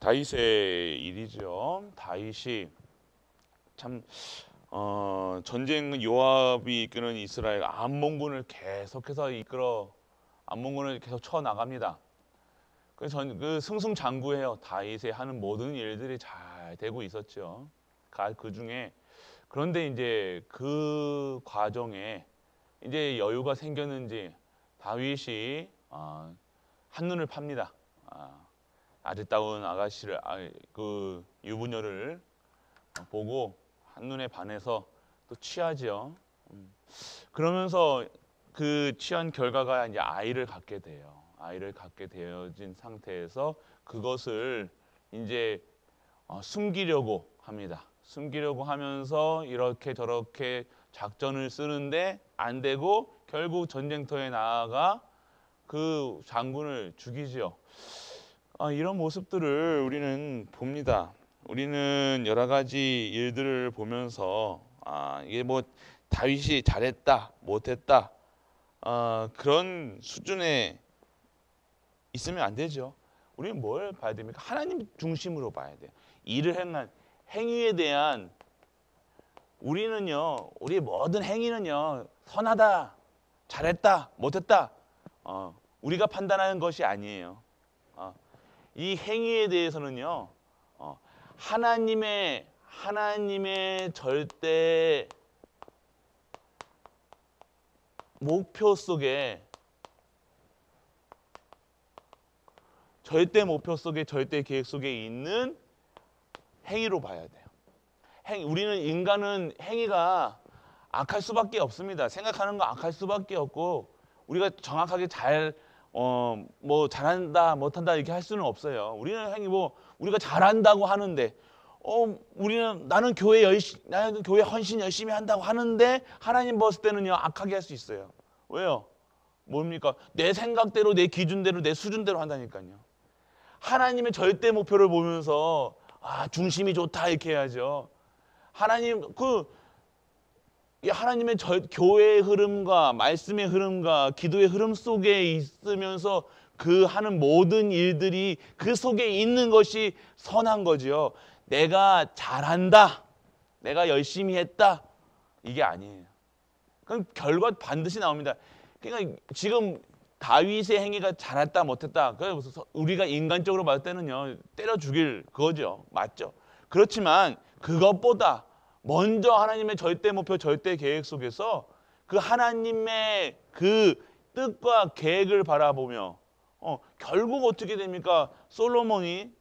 다윗의 일이죠. 다윗이 참 전쟁 요압이 이끄는 이스라엘 암몬군을 계속해서 이끌어 암몬군을 계속 쳐 나갑니다. 그 승승장구해요. 다윗의 하는 모든 일들이 잘 되고 있었죠. 그 중에 그런데 이제 그 과정에 이제 여유가 생겼는지 다윗이 한눈을 팝니다. 아리따운 아가씨를 그 유부녀를 보고 한눈에 반해서 또 취하지요. 그러면서 그 취한 결과가 이제 아이를 갖게 돼요. 아이를 갖게 되어진 상태에서 그것을 이제 숨기려고 합니다. 숨기려고 하면서 이렇게 저렇게 작전을 쓰는데 안 되고 결국 전쟁터에 나아가 그 장군을 죽이죠. 이런 모습들을 우리는 봅니다. 우리는 여러 가지 일들을 보면서 이게 뭐 다윗이 잘했다 못했다 그런 수준에 있으면 안 되죠. 우리는 뭘 봐야 됩니까? 하나님 중심으로 봐야 돼요. 일을 행한 행위에 대한 우리의 모든 행위는요 선하다 잘했다 못했다 우리가 판단하는 것이 아니에요. 이 행위에 대해서는요 하나님의 절대 목표 속에 절대 계획 속에 있는 행위로 봐야 돼요. 우리는 인간은 행위가 악할 수밖에 없습니다. 생각하는 거 악할 수밖에 없고 우리가 정확하게 뭐 잘한다 못한다 이렇게 할 수는 없어요. 우리는 행위 우리가 잘한다고 하는데 나는 교회 헌신 열심히 한다고 하는데 하나님 봤을 때는요 악하게 할 수 있어요. 왜요? 뭡니까? 내 생각대로 내 기준대로 내 수준대로 한다니까요. 하나님의 절대 목표를 보면서 중심이 좋다 이렇게 해야죠. 하나님의 교회의 흐름과 말씀의 흐름과 기도의 흐름 속에 있으면서 그 하는 모든 일들이 그 속에 있는 것이 선한 거지요. 내가 잘한다, 내가 열심히 했다 이게 아니에요. 그럼 결과 반드시 나옵니다. 그러니까 지금 다윗의 행위가 잘했다 못했다 그래서 우리가 인간적으로 봤을 때는요 때려 죽일 그거죠. 맞죠? 그렇지만 그것보다 먼저 하나님의 절대 목표 절대 계획 속에서 그 하나님의 그 뜻과 계획을 바라보며 결국 어떻게 됩니까? 솔로몬이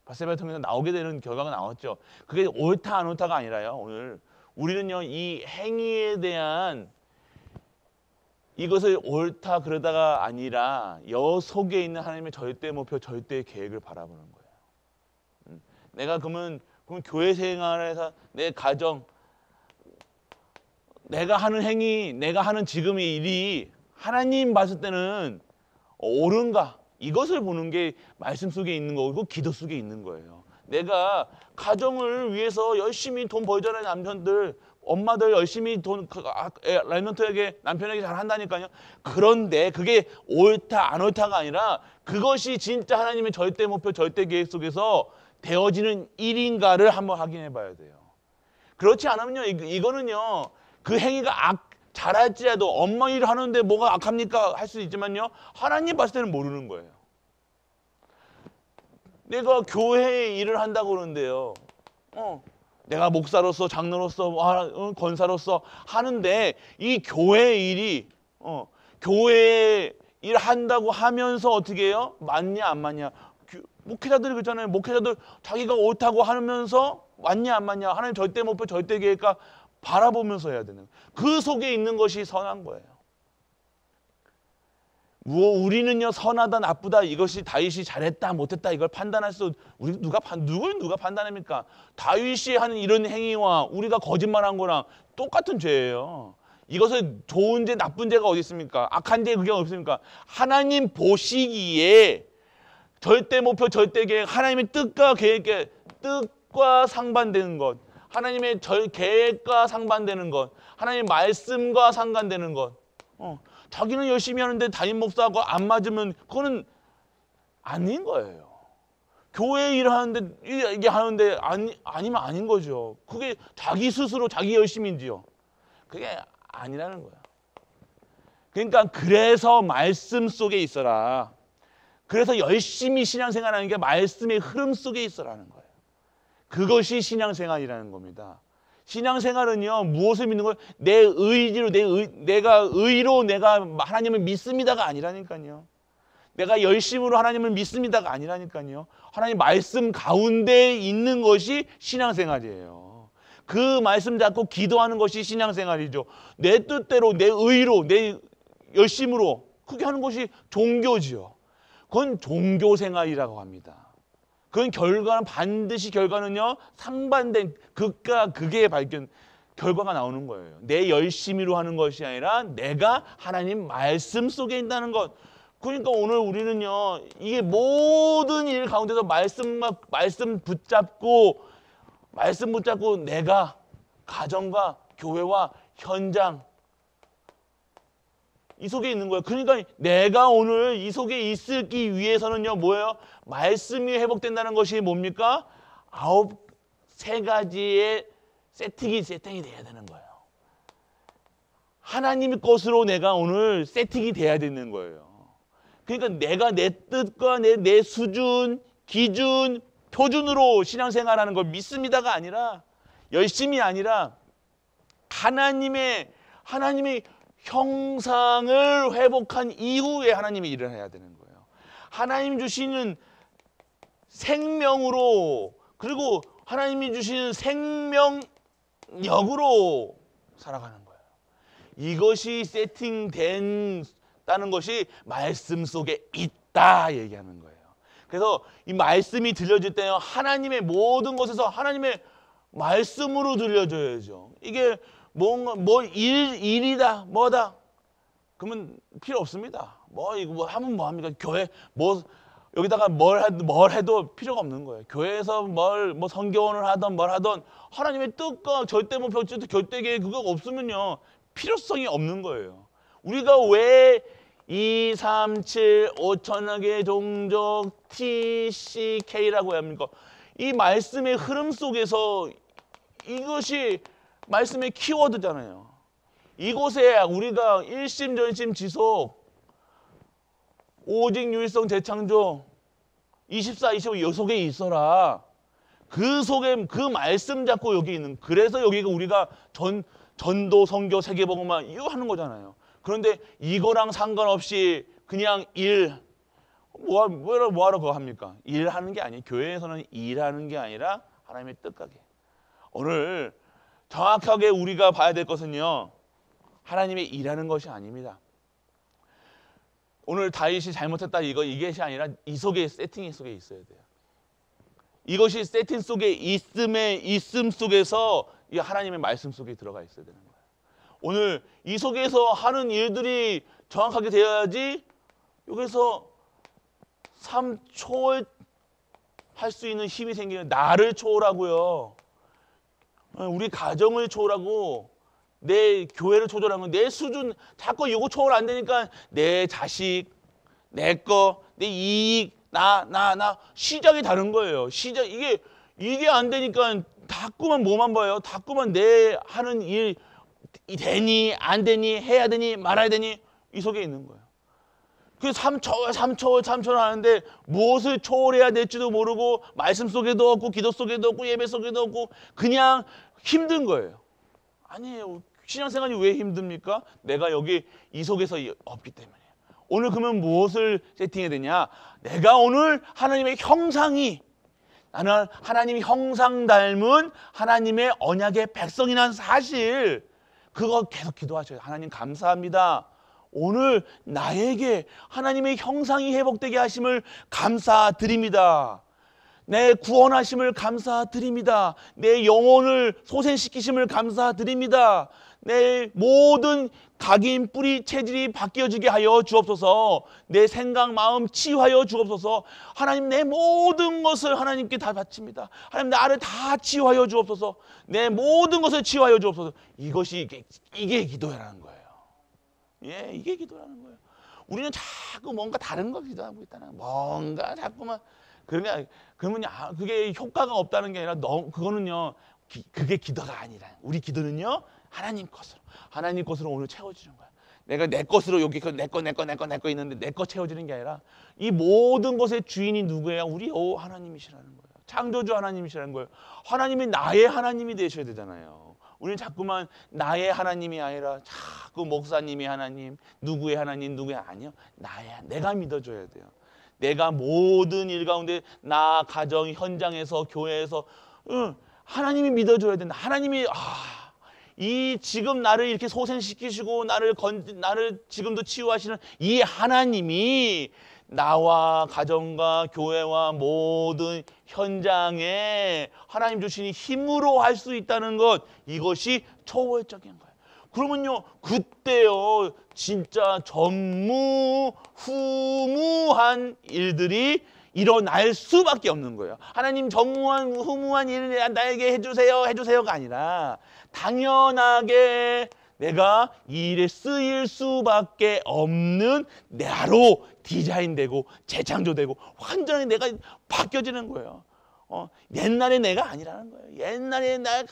바세바를 통해서 나오게 되는 결과가 나왔죠. 그게 옳다 안 옳다가 아니라요. 오늘 우리는요 이 행위에 대한 이것을 옳다 그러다가 아니라 여 속에 있는 하나님의 절대 목표 절대 계획을 바라보는 거예요. 내가 그럼 교회 생활에서 내 가정 내가 하는 행위 내가 하는 지금의 일이 하나님 봤을 때는 옳은가 이것을 보는 게 말씀 속에 있는 거고 기도 속에 있는 거예요. 내가 가정을 위해서 열심히 돈 벌자는 남편들 엄마들 열심히 랩런트에게 남편에게 잘한다니까요. 그런데 그게 옳다 안 옳다가 아니라 그것이 진짜 하나님의 절대 목표 절대 계획 속에서 되어지는 일인가를 한번 확인해 봐야 돼요. 그렇지 않으면요 이거는요 그 행위가 잘할지라도 엄마 일을 하는데 뭐가 악합니까 할 수 있지만요 하나님 봤을 때는 모르는 거예요. 내가 교회에 일을 한다고 그러는데요 내가 목사로서 장로로서 권사로서 하는데 이 교회의 일이 교회에 일한다고 하면서 어떻게 해요? 맞냐 안 맞냐? 목회자들이 그렇잖아요. 목회자들 자기가 옳다고 하면서 맞냐 안 맞냐? 하나님 절대 목표 절대 계획과 바라보면서 해야 되는 그 속에 있는 것이 선한 거예요. 우리는요 선하다 나쁘다 이것이 다윗이 잘했다 못했다 이걸 판단할 수 누가 판단합니까? 다윗이 하는 이런 행위와 우리가 거짓말한 거랑 똑같은 죄예요. 이것을 좋은 죄 나쁜 죄가 어디 있습니까? 악한 죄 그게 없습니까? 하나님 보시기에 절대 목표 절대 계획 하나님의 뜻과 계획의 뜻과 상반되는 것 하나님의 계획과 상반되는 것 하나님의 말씀과 상반되는 것 자기는 열심히 하는데 담임 목사하고 안 맞으면 그거는 아닌 거예요. 교회 일하는데 이게 하는데 아니면 아닌 거죠. 그게 자기 스스로 자기 열심인지요. 그게 아니라는 거야. 그러니까 그래서 말씀 속에 있어라. 그래서 열심히 신앙생활하는 게 말씀의 흐름 속에 있어라는 거예요. 그것이 신앙생활이라는 겁니다. 신앙생활은요, 무엇을 믿는 거예요? 내 의지로, 내가 의로 내가 하나님을 믿습니다가 아니라니까요. 내가 열심으로 하나님을 믿습니다가 아니라니까요. 하나님 말씀 가운데 있는 것이 신앙생활이에요. 그 말씀 잡고 기도하는 것이 신앙생활이죠. 내 뜻대로, 내 의로, 내 열심으로 그렇게 하는 것이 종교지요. 그건 종교생활이라고 합니다. 그건 반드시 결과는요, 상반된 극과 극의 결과가 나오는 거예요. 내 열심히로 하는 것이 아니라 내가 하나님 말씀 속에 있다는 것. 그러니까 오늘 우리는요, 이게 모든 일 가운데서 말씀 붙잡고 내가 가정과 교회와 현장 이 속에 있는 거예요. 그러니까 내가 오늘 이 속에 있기 위해서는요, 뭐예요? 말씀이 회복된다는 것이 뭡니까? 3가지의 세팅이 돼야 되는 거예요. 하나님의 것으로 내가 오늘 세팅이 돼야 되는 거예요. 그러니까 내가 내 뜻과 내 수준, 기준, 표준으로 신앙생활하는 걸 믿습니다가 아니라, 열심이 아니라 하나님의 형상을 회복한 이후에 하나님의 일을 해야 되는 거예요. 하나님 주시는 생명으로, 그리고 하나님이 주시는 생명력으로 살아가는 거예요. 이것이 세팅된다는 것이 말씀 속에 있다 얘기하는 거예요. 그래서 이 말씀이 들려질 때요, 하나님의 모든 것에서 하나님의 말씀으로 들려줘야죠. 이게 일이다, 뭐다. 그러면 필요 없습니다. 이거 하면 뭐 합니까? 교회, 여기다가 뭘 해도 필요가 없는 거예요. 교회에서 성경을 하던 뭘 하던 하나님의 뜻과 절대 목표, 결대계획 그거 없으면요, 필요성이 없는 거예요. 우리가 왜 2, 3, 7, 5천억의 종족 TCK라고 합니까? 이 말씀의 흐름 속에서 이것이 말씀의 키워드잖아요. 이곳에 우리가 일심 전심 지속, 오직 유일성 재창조, 24, 25 이 속에 있어라. 그 속에 그 말씀 잡고 여기 있는, 그래서 여기가 우리가 전도, 선교, 세계복음화 이거 하는 거잖아요. 그런데 이거랑 상관없이 그냥 뭐하러 그거 합니까? 일하는 게 아니에요. 교회에서는 일하는 게 아니라 하나님의 뜻가게. 오늘 정확하게 우리가 봐야 될 것은요, 하나님의 일하는 것이 아닙니다. 오늘 다윗이 잘못했다 이것이 아니라 이 속에 세팅이 속에 있어야 돼요. 이것이 세팅 속에 있음 속에서 이 하나님의 말씀 속에 들어가 있어야 되는 거예요. 오늘 이 속에서 하는 일들이 정확하게 되어야지 여기서 삶 초월할 수 있는 힘이 생기는, 나를 초월하고요, 우리 가정을 초월하고 내 교회를 초월하고 내 수준, 자꾸 이거 초월 안 되니까 내 자식, 내 거, 내 이익, 나 시작이 다른 거예요. 이게 안 되니까 자꾸만 뭐만 봐요. 자꾸만 내 하는 일 되니 안 되니 해야 되니 말아야 되니 이 속에 있는 거예요. 그 3초월 하는데 무엇을 초월해야 될지도 모르고 말씀 속에도 없고 기도 속에도 없고 예배 속에도 없고 그냥 힘든 거예요. 아니에요. 신앙생활이 왜 힘듭니까? 내가 여기 이 속에서 없기 때문이에요. 오늘 그러면 무엇을 세팅해야 되냐? 내가 오늘 하나님의 형상이, 나는 하나님의 형상 닮은 하나님의 언약의 백성이라는 사실, 그거 계속 기도하셔요. 하나님 감사합니다. 오늘 나에게 하나님의 형상이 회복되게 하심을 감사드립니다. 내 구원하심을 감사드립니다. 내 영혼을 소생시키심을 감사드립니다. 내 모든 각인, 뿌리, 체질이 바뀌어지게 하여 주옵소서. 내 생각, 마음 치유하여 주옵소서. 하나님, 내 모든 것을 하나님께 다 바칩니다. 하나님, 나를 다 치유하여 주옵소서. 내 모든 것을 치유하여 주옵소서. 이게 기도라는 거예요. 예, 이게 기도라는 거예요. 우리는 자꾸 뭔가 다른 거 기도하고 있다는, 뭔가 자꾸만 그러면 그게 효과가 없다는 게 아니라 그거는요. 그게 기도가 아니라 우리 기도는요. 하나님 것으로 오늘 채워지는 거야. 내가 내 것으로 여기 내 거 있는데 내 거 채워지는 게 아니라 이 모든 것의 주인이 누구예요? 우리 하나님이시라는 거예요. 창조주 하나님이시라는 거예요. 하나님이 나의 하나님이 되셔야 되잖아요. 우리는 자꾸만 나의 하나님이 아니라 자꾸 목사님이 하나님, 누구의 하나님, 아니요. 내가 믿어줘야 돼요. 내가 모든 일 가운데 나 가정 현장에서 교회에서 하나님이 믿어줘야 된다. 하나님이 이 지금 나를 이렇게 소생시키시고 나를 지금도 치유하시는 이 하나님이 나와 가정과 교회와 모든 현장에 하나님 주시니 힘으로 할 수 있다는 것, 이것이 초월적인 거예요. 그러면요, 그때요 진짜 전무후무한 일들이 일어날 수밖에 없는 거예요. 하나님 전무후무한 일을 나에게 해주세요가 아니라 당연하게 내가 이 일에 쓰일 수밖에 없는 나로 디자인되고 재창조되고 완전히 내가 바뀌어지는 거예요. 옛날에 내가 아니라는 거예요. 옛날에 내가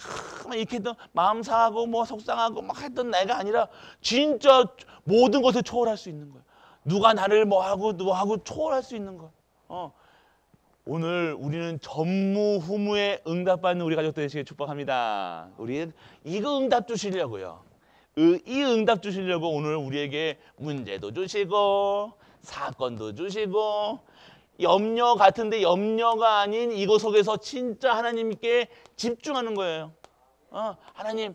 이렇게 했던 마음 상하고 뭐 속상하고 막 했던 내가 아니라 진짜 모든 것을 초월할 수 있는 거예요. 누가 나를 뭐하고 초월할 수 있는 거예요. 오늘 우리는 전무후무에 응답받는 우리 가족들 되시길 축복합니다. 우리 이거 응답 주시려고요. 이 응답 주시려고 오늘 우리에게 문제도 주시고 사건도 주시고 염려 같은데 염려가 아닌 이거 속에서 진짜 하나님께 집중하는 거예요. 하나님,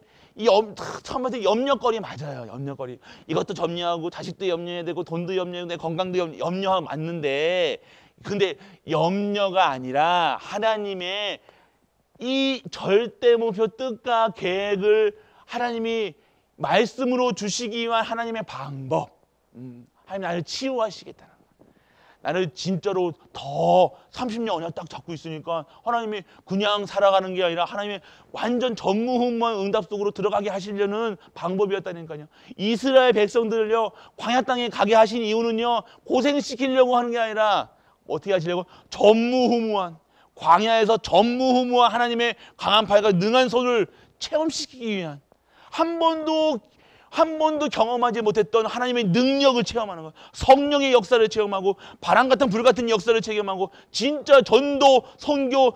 처음부터 염려거리 맞아요. 염려거리. 이것도 염려하고 자식도 염려해야 되고 돈도 염려하고 내 건강도 염려하고 맞는데, 근데 염려가 아니라 하나님의 이 절대 목표 뜻과 계획을 하나님이 말씀으로 주시기 위한 하나님의 방법. 하나님 나를 치유하시겠다는 거예요. 나를 진짜로 더 30년 언약 딱 잡고 있으니까 하나님이 그냥 살아가는 게 아니라 하나님의 완전 전무후무한 응답 속으로 들어가게 하시려는 방법이었다니까요. 이스라엘 백성들을요 광야 땅에 가게 하신 이유는요 고생시키려고 하는 게 아니라 어떻게 하시려고? 전무후무한, 광야에서 전무후무한 하나님의 강한 팔과 능한 손을 체험시키기 위한, 한 번도 경험하지 못했던 하나님의 능력을 체험하는 거예요. 성령의 역사를 체험하고 바람 같은 불 같은 역사를 체험하고 진짜 전도, 선교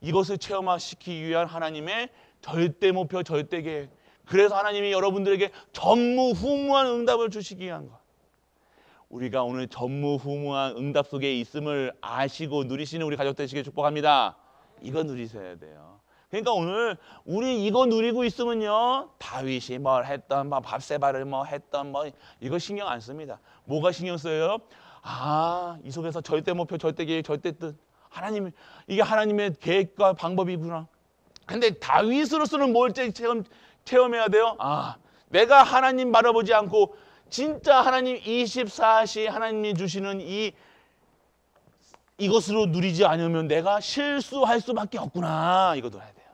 이것을 체험시키기 위한 하나님의 절대 목표, 절대 계획. 그래서 하나님이 여러분들에게 전무후무한 응답을 주시기 위한 것. 우리가 오늘 전무후무한 응답 속에 있음을 아시고 누리시는 우리 가족 되시길 축복합니다. 이거 누리셔야 돼요. 그러니까 오늘 우리 이거 누리고 있으면요 다윗이 뭘 했던 밥세바를 뭐 했던 이거 신경 안 씁니다. 뭐가 신경 써요? 이 속에서 절대 목표, 절대 계획, 절대 뜻, 이게 하나님의 계획과 방법이구나. 근데 다윗으로서는 뭘 체험해야 돼요? 내가 하나님 바라보지 않고 진짜 하나님 24시 하나님이 주시는 이것으로 누리지 않으면 내가 실수할 수밖에 없구나. 이거 놀아야 돼요.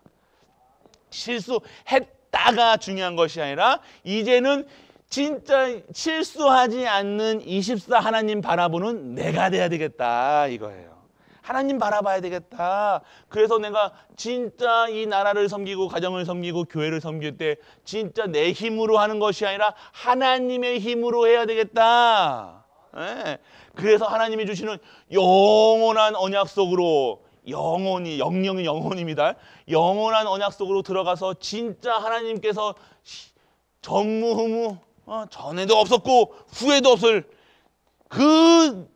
실수했다가 중요한 것이 아니라 이제는 진짜 실수하지 않는 24 하나님 바라보는 내가 돼야 되겠다 이거예요. 하나님 바라봐야 되겠다. 그래서 내가 진짜 이 나라를 섬기고 가정을 섬기고 교회를 섬길 때 진짜 내 힘으로 하는 것이 아니라 하나님의 힘으로 해야 되겠다. 그래서 하나님이 주시는 영원한 언약 속으로 영혼입니다. 영원한 언약 속으로 들어가서 진짜 하나님께서 전무후무 전에도 없었고 후에도 없을 그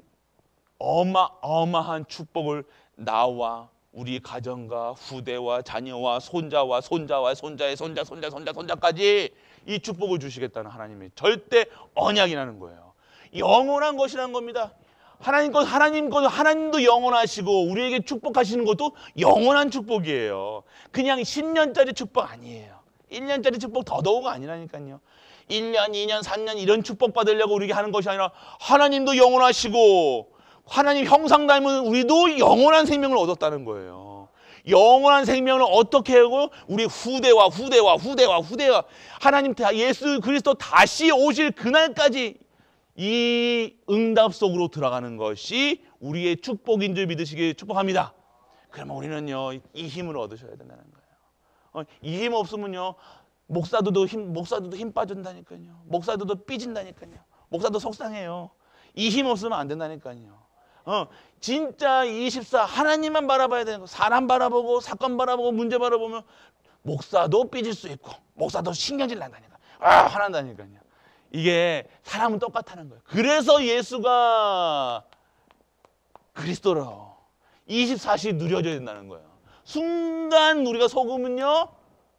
어마어마한 축복을 나와 우리 가정과 후대와 자녀와 손자와 손자와 손자의 손자까지 이 축복을 주시겠다는 하나님의 절대 언약이라는 거예요. 영원한 것이라는 겁니다. 하나님도 영원하시고 우리에게 축복하시는 것도 영원한 축복이에요. 그냥 10년짜리 축복 아니에요. 1년짜리 축복 더더욱 아니라니까요. 1년, 2년, 3년 이런 축복 받으려고 우리에게 하는 것이 아니라 하나님도 영원하시고 하나님 형상 닮은 우리도 영원한 생명을 얻었다는 거예요. 영원한 생명을 어떻게 하고 우리 후대와 하나님 예수 그리스도 다시 오실 그날까지 이 응답 속으로 들어가는 것이 우리의 축복인 줄 믿으시길 축복합니다. 그러면 우리는요, 이 힘을 얻으셔야 된다는 거예요. 이 힘 없으면요, 목사들도 힘 빠진다니까요. 목사들도 삐진다니까요. 목사도 속상해요. 이 힘 없으면 안 된다니까요. 진짜 24 하나님만 바라봐야 되는 거. 사람 바라보고 사건 바라보고 문제 바라보면 목사도 삐질 수 있고 목사도 신경질 난다니까. 화난다니까요. 이게 사람은 똑같다는 거예요. 그래서 예수가 그리스도로 24시 누려져야 된다는 거예요. 순간 우리가 속으면요,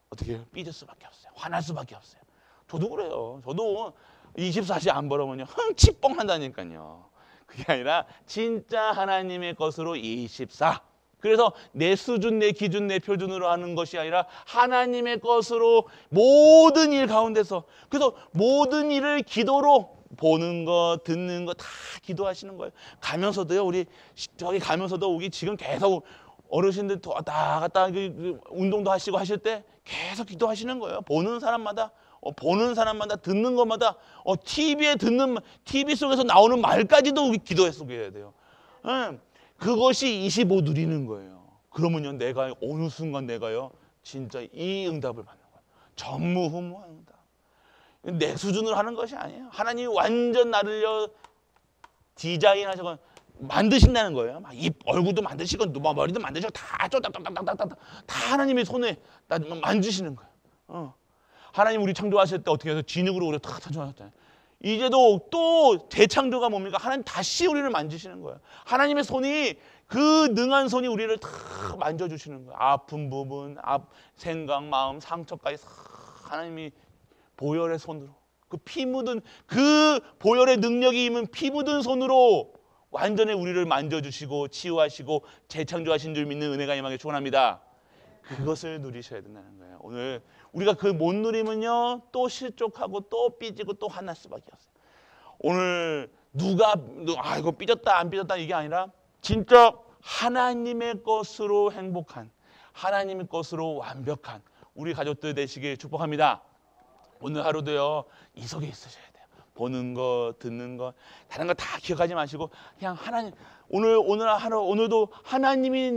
어떻게 해요? 삐질 수밖에 없어요. 화날 수밖에 없어요. 저도 그래요. 저도 24시 안 벌어보면요, 흥치뽕 한다니까요. 그게 아니라 진짜 하나님의 것으로 24. 그래서 내 수준, 내 기준, 내 표준으로 하는 것이 아니라 하나님의 것으로 모든 일 가운데서, 그래서 모든 일을 기도로 보는 거, 듣는 거 다 기도하시는 거예요. 가면서도요, 우리 저기 가면서도 우리 지금 계속 어르신들 왔다 갔다 운동도 하시고 하실 때 계속 기도하시는 거예요. 보는 사람마다 듣는 것마다 TV 속에서 나오는 말까지도 기도해 속여야 돼요. 그것이 25 누리는 거예요. 그러면요, 내가 어느 순간 내가요, 진짜 이 응답을 받는 거예요. 전무후무한 응답. 내 수준으로 하는 것이 아니에요. 하나님이 완전 나를요 디자인하시고 만드신다는 거예요. 막 입, 얼굴도 만드시고 머리도 만드시고 다 하나님의 손에 만지시는 거예요. 하나님 우리 창조하실 때 어떻게 해서 진흙으로 우리를 다 창조하셨잖아요. 이제도 또 재창조가 뭡니까? 하나님 다시 우리를 만지시는 거예요. 하나님의 손이, 그 능한 손이 우리를 다 만져주시는 거예요. 아픈 부분, 생각, 마음, 상처까지 하나님이 보혈의 손으로, 그 피 묻은, 그 보혈의 능력이 임한 피 묻은 손으로 완전히 우리를 만져주시고 치유하시고 재창조하신 줄 믿는 은혜가 임하게 축원합니다. 그것을 누리셔야 된다는 거예요. 오늘 우리가 그 못 누리면요, 또 실족하고 또 삐지고 또 화날 수밖에 없어요. 오늘 이거 삐졌다 안 삐졌다 이게 아니라 진짜 하나님의 것으로 행복한, 하나님의 것으로 완벽한 우리 가족들 되시길 축복합니다. 오늘 하루도요, 이 속에 있으셔야 돼요. 보는 거, 듣는 거, 다른 거 다 기억하지 마시고 그냥 하나님, 오늘도 하나님이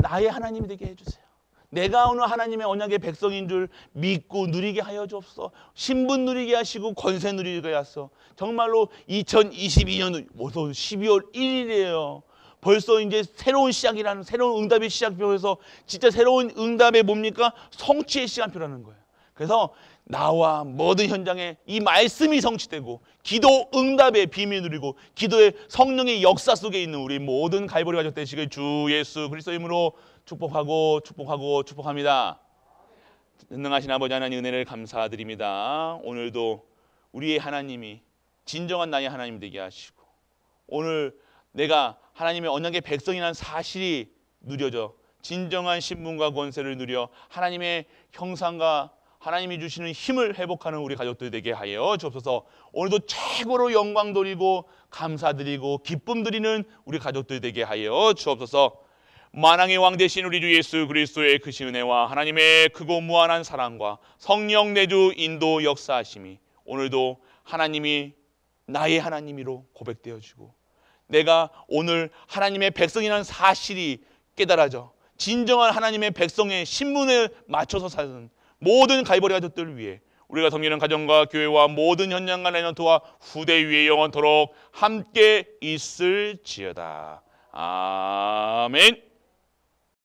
나의 하나님이 되게 해주세요. 내가 오늘 하나님의 언약의 백성인 줄 믿고 누리게 하여 주옵소서. 신분 누리게 하시고 권세 누리게 하소서. 정말로 2022년 12월 1일이에요. 벌써 이제 새로운 시작이라는, 새로운 응답의 시작표에서 진짜 새로운 응답의 뭡니까? 성취의 시간표라는 거예요. 그래서 나와 모든 현장에 이 말씀이 성취되고 기도 응답의 비밀 누리고 기도의 성령의 역사 속에 있는 우리 모든 갈보리 가족 되시길 주 예수 그리스도의 이름으로 축복합니다. 전능하신 아버지 하나님 은혜를 감사드립니다. 오늘도 우리의 하나님이 진정한 나의 하나님 되게 하시고, 오늘 내가 하나님의 언약의 백성이라는 사실이 누려져 진정한 신분과 권세를 누려 하나님의 형상과 하나님이 주시는 힘을 회복하는 우리 가족들 되게 하여 주옵소서. 오늘도 최고로 영광 돌리고 감사드리고 기쁨 드리는 우리 가족들 되게 하여 주옵소서. 만왕의 왕 되신 우리 주 예수 그리스도의 크신 은혜와 하나님의 크고 무한한 사랑과 성령 내주 인도 역사하심이 오늘도 하나님이 나의 하나님이로 고백되어지고, 내가 오늘 하나님의 백성이라는 사실이 깨달아져 진정한 하나님의 백성의 신분에 맞춰서 사는 모든 갈보리 가족들을 위해 우리가 섬기는 가정과 교회와 모든 현장과 레전트와 후대 위에 영원토록 함께 있을지어다. 아멘.